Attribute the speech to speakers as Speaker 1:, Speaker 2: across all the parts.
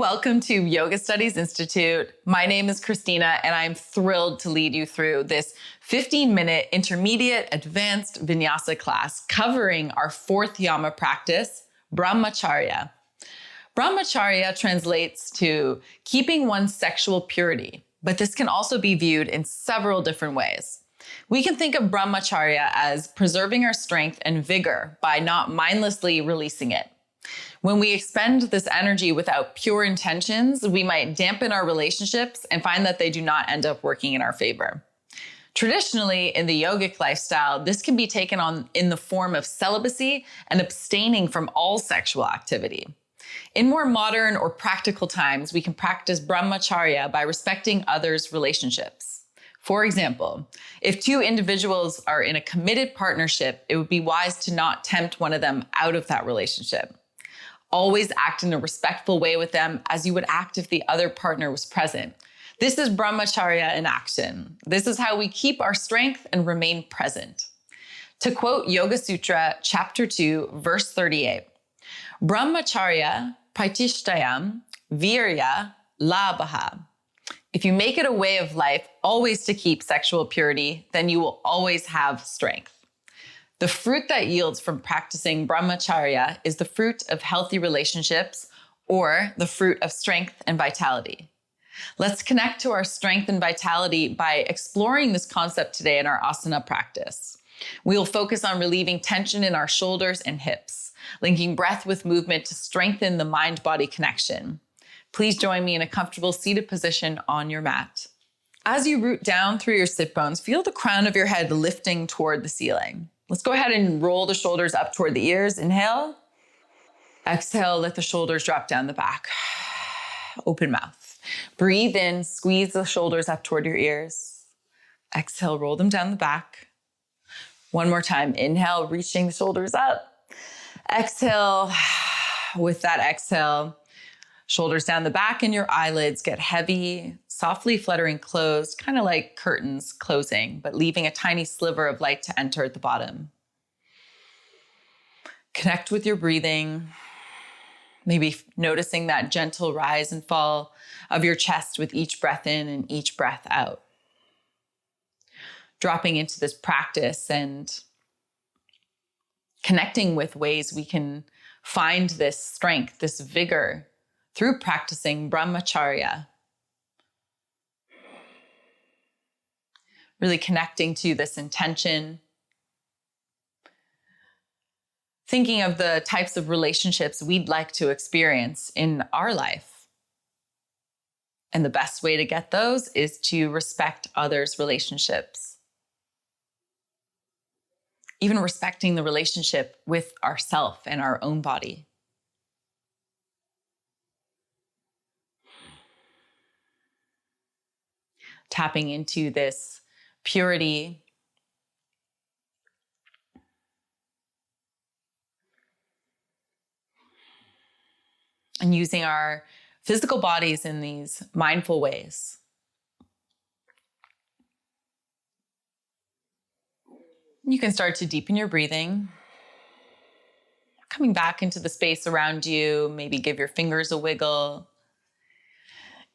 Speaker 1: welcome to Yoga Studies Institute. My name is Christina, and I'm thrilled to lead you through this 15-minute intermediate advanced vinyasa class covering our fourth yama practice, Brahmacharya. Brahmacharya translates to keeping one's sexual purity, but this can also be viewed in several different ways. We can think of Brahmacharya as preserving our strength and vigor by not mindlessly releasing it. When we expend this energy without pure intentions, we might dampen our relationships and find that they do not end up working in our favor. Traditionally, in the yogic lifestyle, this can be taken on in the form of celibacy and abstaining from all sexual activity. In more modern or practical times, we can practice Brahmacharya by respecting others' relationships. For example, if two individuals are in a committed partnership, it would be wise to not tempt one of them out of that relationship. Always act in a respectful way with them as you would act if the other partner was present. This is Brahmacharya in action. This is how we keep our strength and remain present. To quote Yoga Sutra, chapter 2, verse 38, Brahmacharya paitishtayam virya labhaha. If you make it a way of life always to keep sexual purity, then you will always have strength. The fruit that yields from practicing Brahmacharya is the fruit of healthy relationships or the fruit of strength and vitality. Let's connect to our strength and vitality by exploring this concept today in our asana practice. We will focus on relieving tension in our shoulders and hips, linking breath with movement to strengthen the mind-body connection. Please join me in a comfortable seated position on your mat. As you root down through your sit bones, feel the crown of your head lifting toward the ceiling. Let's go ahead and roll the shoulders up toward the ears. Inhale. Exhale, let the shoulders drop down the back. Open mouth. Breathe in, squeeze the shoulders up toward your ears. Exhale, roll them down the back. One more time. Inhale, reaching the shoulders up. Exhale. With that exhale, shoulders down the back and your eyelids get heavy, softly fluttering closed, kind of like curtains closing, but leaving a tiny sliver of light to enter at the bottom. Connect with your breathing, maybe noticing that gentle rise and fall of your chest with each breath in and each breath out. Dropping into this practice and connecting with ways we can find this strength, this vigor through practicing Brahmacharya. Really connecting to this intention. Thinking of the types of relationships we'd like to experience in our life. And the best way to get those is to respect others' relationships. Even respecting the relationship with ourself and our own body. Tapping into this purity, and using our physical bodies in these mindful ways. You can start to deepen your breathing, coming back into the space around you, maybe give your fingers a wiggle.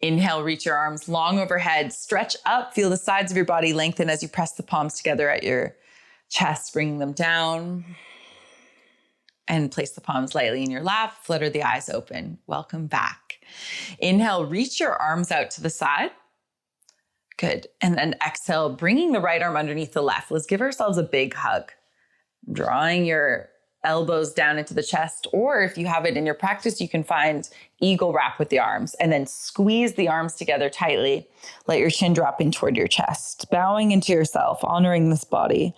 Speaker 1: Inhale, reach your arms long overhead, stretch up, feel the sides of your body lengthen as you press the palms together at your chest, bringing them down. And place the palms lightly in your lap, flutter the eyes open. Welcome back. Inhale, reach your arms out to the side. Good. And then exhale, bringing the right arm underneath the left. Let's give ourselves a big hug. Drawing your elbows down into the chest, or if you have it in your practice, you can find eagle wrap with the arms and then squeeze the arms together tightly. Let your chin drop in toward your chest, bowing into yourself, honoring this body.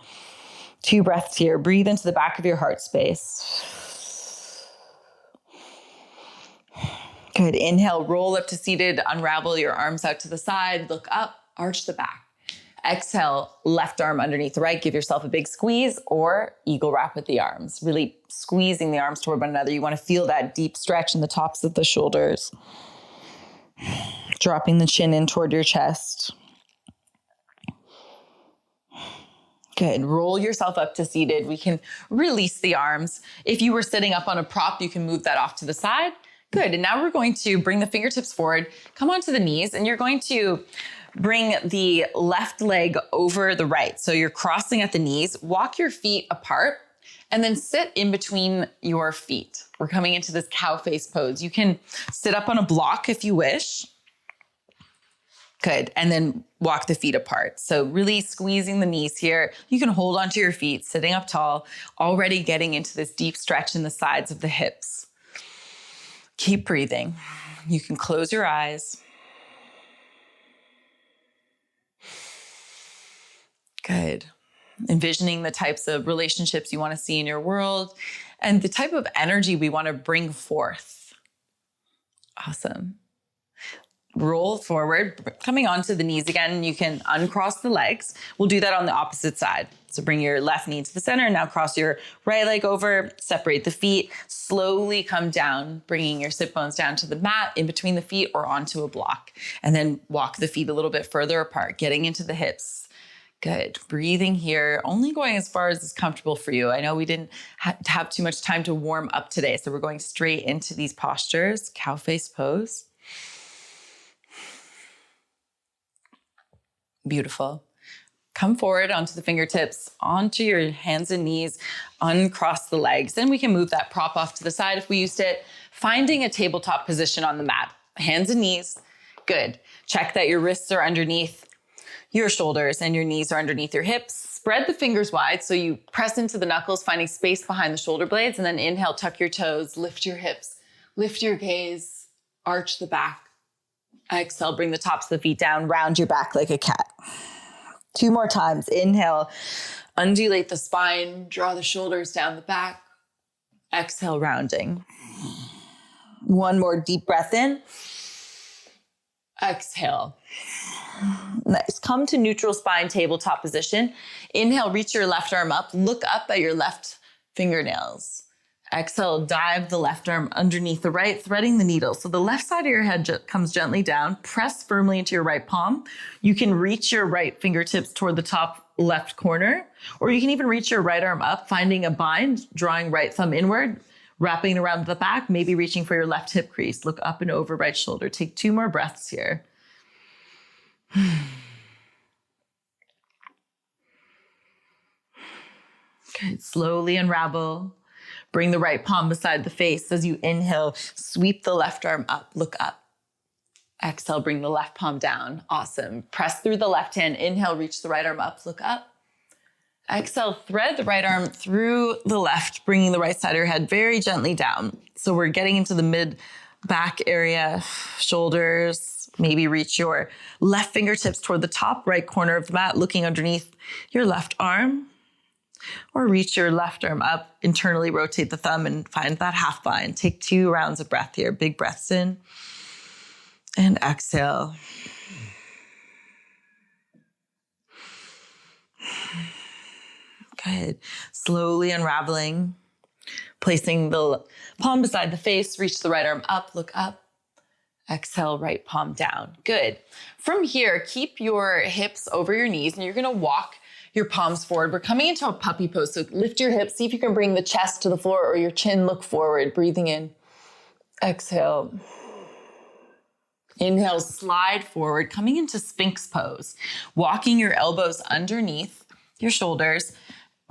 Speaker 1: 2 breaths here. Breathe into the back of your heart space. Good. Inhale, roll up to seated, unravel your arms out to the side, look up, arch the back. Exhale, left arm underneath the right. Give yourself a big squeeze or eagle wrap with the arms. Really squeezing the arms toward one another. You want to feel that deep stretch in the tops of the shoulders. Dropping the chin in toward your chest. Good. Roll yourself up to seated. We can release the arms. If you were sitting up on a prop, you can move that off to the side. Good. And now we're going to bring the fingertips forward, come onto the knees, and you're going to bring the left leg over the right. So you're crossing at the knees, walk your feet apart, and then sit in between your feet. We're coming into this cow face pose. You can sit up on a block if you wish. Good. And then walk the feet apart. So really squeezing the knees here. You can hold onto your feet, sitting up tall, already getting into this deep stretch in the sides of the hips. Keep breathing. You can close your eyes. Good. Envisioning the types of relationships you want to see in your world and the type of energy we want to bring forth. Awesome. Roll forward, coming onto the knees again. You can uncross the legs. We'll do that on the opposite side. So bring your left knee to the center. Now cross your right leg over, separate the feet, slowly come down, bringing your sit bones down to the mat in between the feet or onto a block. And then walk the feet a little bit further apart, getting into the hips. Good. Breathing here, only going as far as is comfortable for you. I know we didn't have too much time to warm up today, so we're going straight into these postures. Cow face pose. Beautiful. Come forward onto the fingertips, onto your hands and knees, uncross the legs. Then we can move that prop off to the side if we used it, finding a tabletop position on the mat. Hands and knees. Good. Check that your wrists are underneath your shoulders and your knees are underneath your hips. Spread the fingers wide so you press into the knuckles, finding space behind the shoulder blades, and then inhale, tuck your toes, lift your hips, lift your gaze, arch the back. Exhale, bring the tops of the feet down, round your back like a cat. 2 more times. Inhale, undulate the spine, draw the shoulders down the back. Exhale, rounding. 1 more deep breath in. Exhale. Nice. Come to neutral spine tabletop position. Inhale, reach your left arm up. Look up at your left fingernails. Exhale, dive the left arm underneath the right, threading the needle. So the left side of your head comes gently down. Press firmly into your right palm. You can reach your right fingertips toward the top left corner, or you can even reach your right arm up, finding a bind, drawing right thumb inward, wrapping around the back, maybe reaching for your left hip crease. Look up and over right shoulder. Take 2 more breaths here. Good. Slowly unravel. Bring the right palm beside the face. As you inhale, sweep the left arm up, look up. Exhale, bring the left palm down. Awesome. Press through the left hand. Inhale, reach the right arm up, look up. Exhale, thread the right arm through the left, bringing the right side of your head very gently down. So we're getting into the mid back area, shoulders. Maybe reach your left fingertips toward the top right corner of the mat, looking underneath your left arm. Or reach your left arm up, internally rotate the thumb and find that half bind. Take 2 rounds of breath here. Big breaths in and exhale. Good. Slowly unraveling, placing the palm beside the face, reach the right arm up, look up. Exhale, right palm down. Good. From here, keep your hips over your knees and you're gonna walk your palms forward. We're coming into a puppy pose. So lift your hips, see if you can bring the chest to the floor or your chin look forward, breathing in. Exhale. Inhale, slide forward, coming into Sphinx pose. Walking your elbows underneath your shoulders.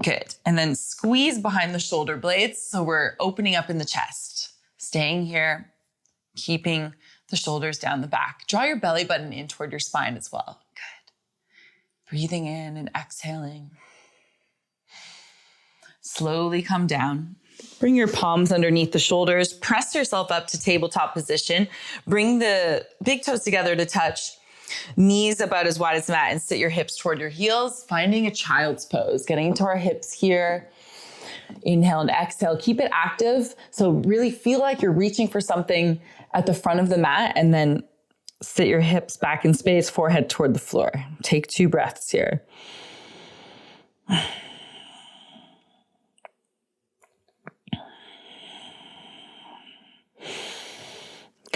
Speaker 1: Good. And then squeeze behind the shoulder blades. So we're opening up in the chest. Staying here, keeping the shoulders down the back. Draw your belly button in toward your spine as well. Good. Breathing in and exhaling. Slowly come down. Bring your palms underneath the shoulders. Press yourself up to tabletop position. Bring the big toes together to touch. Knees about as wide as the mat and sit your hips toward your heels. Finding a child's pose. Getting into our hips here. Inhale and exhale. Keep it active. So really feel like you're reaching for something at the front of the mat and then sit your hips back in space, forehead toward the floor. Take 2 breaths here.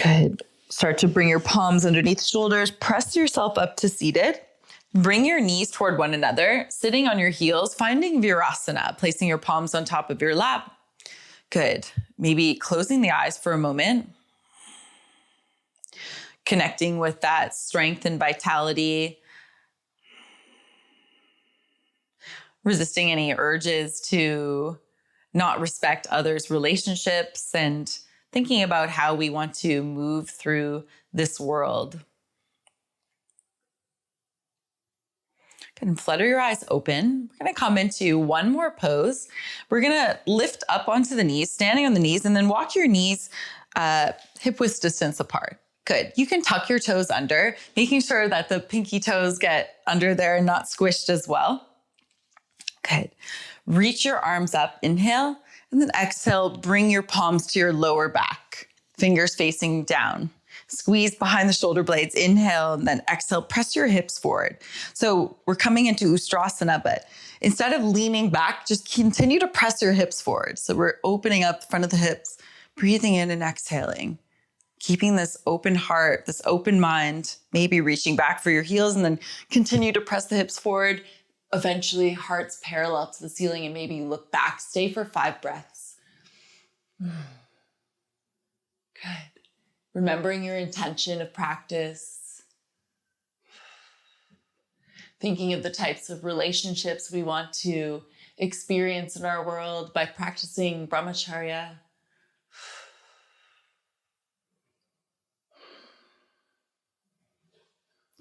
Speaker 1: Good. Start to bring your palms underneath the shoulders. Press yourself up to seated. Bring your knees toward one another, sitting on your heels, finding Virasana, placing your palms on top of your lap. Good. Maybe closing the eyes for a moment. Connecting with that strength and vitality. Resisting any urges to not respect others' relationships and thinking about how we want to move through this world. And flutter your eyes open. We're going to come into one more pose. We're going to lift up onto the knees, standing on the knees, and then walk your knees hip width distance apart. Good. You can tuck your toes under, making sure that the pinky toes get under there and not squished as well. Good. Reach your arms up, inhale, and then exhale, bring your palms to your lower back, fingers facing down. Squeeze behind the shoulder blades, inhale, and then exhale, press your hips forward. So we're coming into Ustrasana, but instead of leaning back, just continue to press your hips forward. So we're opening up the front of the hips, breathing in and exhaling, keeping this open heart, this open mind, maybe reaching back for your heels, and then continue to press the hips forward. Eventually, heart's parallel to the ceiling, and maybe you look back. Stay for 5 breaths. Good. Remembering your intention of practice. Thinking of the types of relationships we want to experience in our world by practicing brahmacharya.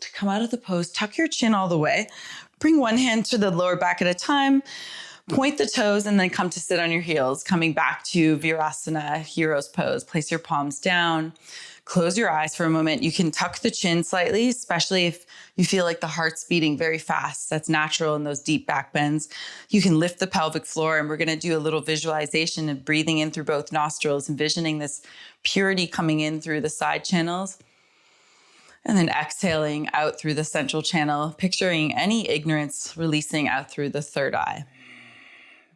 Speaker 1: To come out of the pose, tuck your chin all the way. Bring one hand to the lower back at a time. Point the toes and then come to sit on your heels, coming back to Virasana, hero's pose. Place your palms down. Close your eyes for a moment. You can tuck the chin slightly, especially if you feel like the heart's beating very fast. That's natural in those deep back bends. You can lift the pelvic floor, and we're going to do a little visualization of breathing in through both nostrils, envisioning this purity coming in through the side channels. And then exhaling out through the central channel, picturing any ignorance releasing out through the third eye,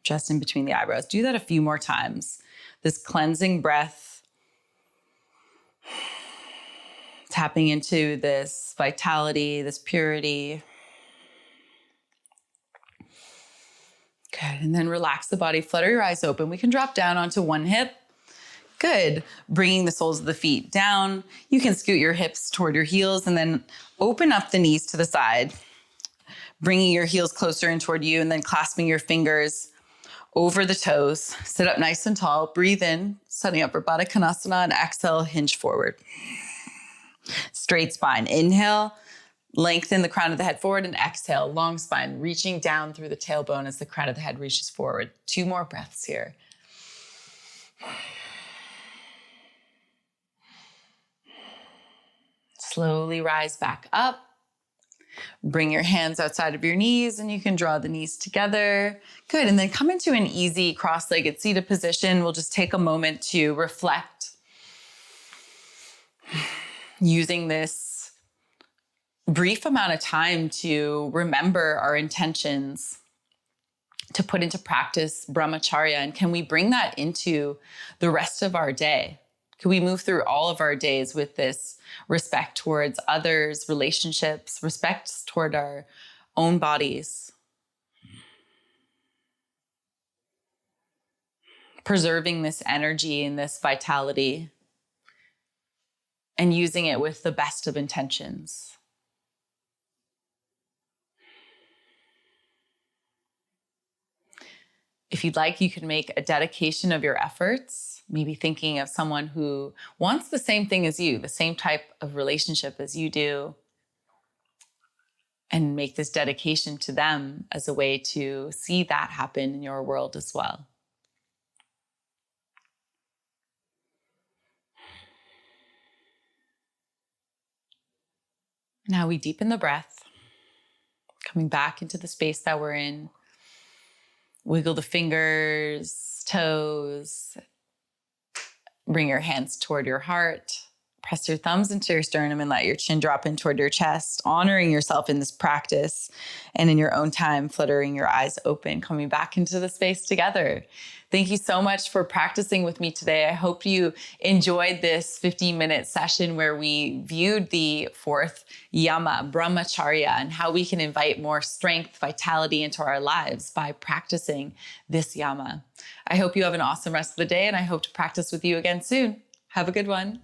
Speaker 1: just in between the eyebrows. Do that a few more times. This cleansing breath, tapping into this vitality, this purity. Good. And then relax the body, flutter your eyes open. We can drop down onto one hip. Good. Bringing the soles of the feet down. You can scoot your hips toward your heels and then open up the knees to the side, bringing your heels closer in toward you and then clasping your fingers over the toes. Sit up nice and tall. Breathe in, setting up for Baddha Konasana, and exhale, hinge forward. Straight spine. Inhale, lengthen the crown of the head forward, and exhale, long spine, reaching down through the tailbone as the crown of the head reaches forward. 2 more breaths here. Slowly rise back up. Bring your hands outside of your knees and you can draw the knees together. Good. And then come into an easy cross-legged seated position. We'll just take a moment to reflect. Using this brief amount of time to remember our intentions, to put into practice brahmacharya. And can we bring that into the rest of our day? Can we move through all of our days with this respect towards others, relationships, respect toward our own bodies? Preserving this energy and this vitality and using it with the best of intentions. If you'd like, you can make a dedication of your efforts, maybe thinking of someone who wants the same thing as you, the same type of relationship as you do, and make this dedication to them as a way to see that happen in your world as well. Now we deepen the breath, coming back into the space that we're in. Wiggle the fingers, toes. Bring your hands toward your heart. Press your thumbs into your sternum and let your chin drop in toward your chest, honoring yourself in this practice and in your own time, fluttering your eyes open, coming back into the space together. Thank you so much for practicing with me today. I hope you enjoyed this 15-minute session where we viewed the 4th yama, brahmacharya, and how we can invite more strength, vitality into our lives by practicing this yama. I hope you have an awesome rest of the day, and I hope to practice with you again soon. Have a good one.